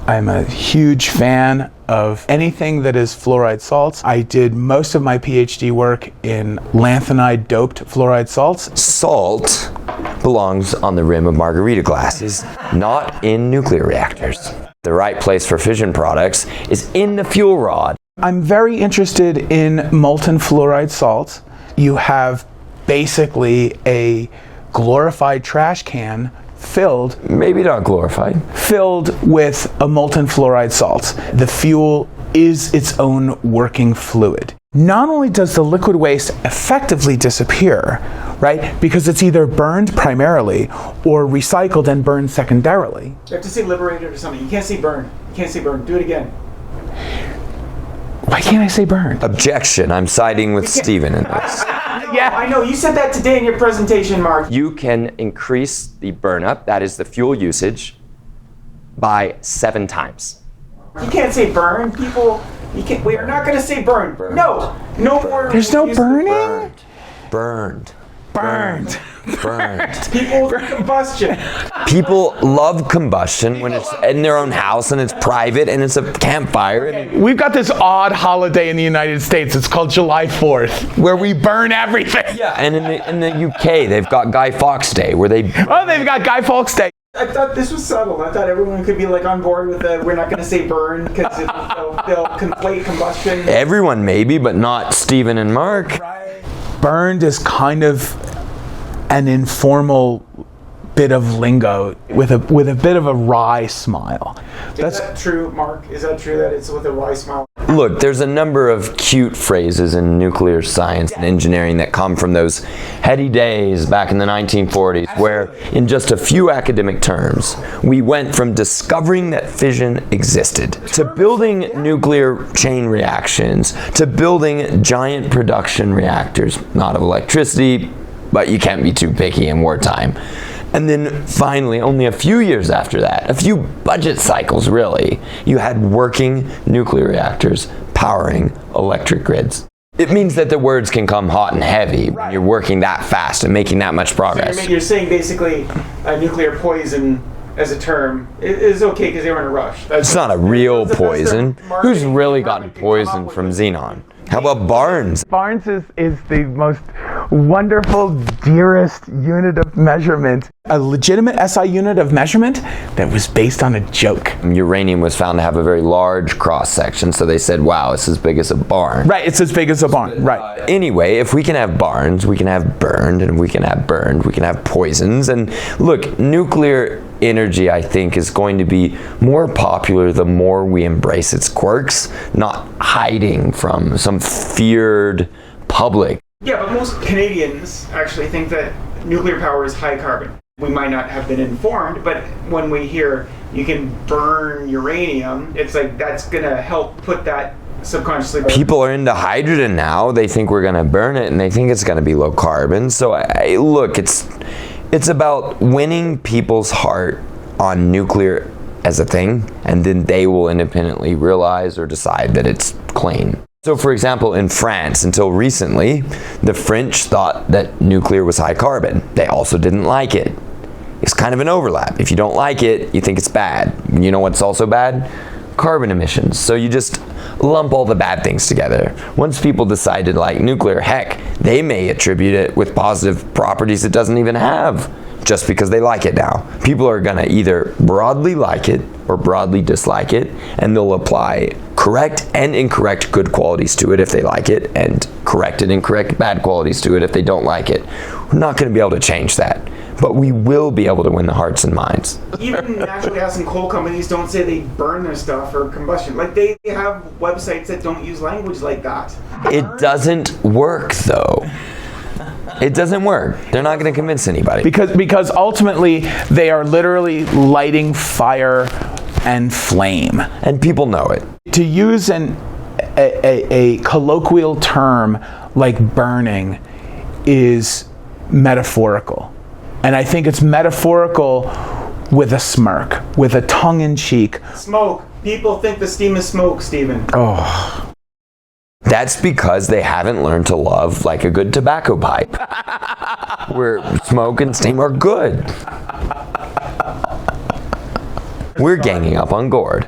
I'm a huge fan of anything that is fluoride salts. I did most of my PhD work in lanthanide doped fluoride salts. Salt belongs on the rim of margarita glasses, not in nuclear reactors. The right place for fission products is in the fuel rod. I'm very interested in molten fluoride salts. You have basically a glorified trash can filled with a molten fluoride salt. The fuel is its own working fluid. Not only does the liquid waste effectively disappear, right, because it's either burned primarily or recycled and burned secondarily. You have to say liberated or something. You can't say burned. You can't say burned. Do it again. Why can't I say burned? Objection. I'm siding with Stephen in this. Yeah, I know. You said that today in your presentation, Mark. You can increase the burn up, that is the fuel usage, by 7 times. You can't say burn. People, we are not going to say burn. No more. There's no burning? Burned. People combustion. People love combustion when it's in their own house and it's private and it's a campfire. We've got this odd holiday in the United States. It's called July 4th, where we burn everything. Yeah, and in the UK, they've got Guy Fawkes Day, where they... Oh, they've got Guy Fawkes Day. I thought this was subtle. I thought everyone could be like on board with we're not going to say burn because they'll conflate combustion. Everyone maybe, but not Stephen and Mark. Burned is kind of an informal bit of lingo with a bit of a wry smile. Is that true, Mark? Is that true that it's with a wry smile? Look, there's a number of cute phrases in nuclear science and engineering that come from those heady days back in the 1940s, where in just a few academic terms, we went from discovering that fission existed to building nuclear chain reactions to building giant production reactors, not of electricity, but you can't be too picky in wartime. And then finally, only a few years after that, a few budget cycles really, you had working nuclear reactors powering electric grids. It means that the words can come hot and heavy when you're working that fast and making that much progress. So you're saying basically nuclear poison as a term is okay because they were in a rush. It's not a real poison. Who's really gotten poisoned from xenon? How about Barnes? Barnes is the most wonderful, dearest unit of measurement. A legitimate SI unit of measurement that was based on a joke. Uranium was found to have a very large cross-section, so they said, wow, it's as big as a barn. Right, it's as big as a barn, right. Anyway, if we can have barns, we can have burned, and we can have burned, we can have poisons. And look, nuclear energy, I think, is going to be more popular the more we embrace its quirks, not hiding from some feared public. Yeah, but most Canadians actually think that nuclear power is high carbon. We might not have been informed, but when we hear you can burn uranium, it's like that's going to help put that subconsciously. People are into hydrogen now. They think we're going to burn it, and they think it's going to be low carbon. So, look, it's about winning people's heart on nuclear as a thing, and then they will independently realize or decide that it's clean. So, for example, in France, until recently, the French thought that nuclear was high carbon. They also didn't like it. It's kind of an overlap. If you don't like it, you think it's bad. You know what's also bad? Carbon emissions. So you just lump all the bad things together. Once people decide to like nuclear, heck, they may attribute it with positive properties it doesn't even have, just because they like it now. People are gonna either broadly like it or broadly dislike it, and they'll apply correct and incorrect good qualities to it if they like it, and correct and incorrect bad qualities to it if they don't like it. We're not gonna be able to change that, but we will be able to win the hearts and minds. Even natural gas and coal companies don't say they burn their stuff or combustion. Like they have websites that don't use language like that. It doesn't work though. It doesn't work. They're not going to convince anybody. Because ultimately they are literally lighting fire and flame. And people know it. To use a colloquial term like burning is metaphorical. And I think it's metaphorical with a smirk, with a tongue-in-cheek. Smoke. People think the steam is smoke, Stephen. Oh. That's because they haven't learned to love like a good tobacco pipe, where smoke and steam are good. We're ganging up on Gord.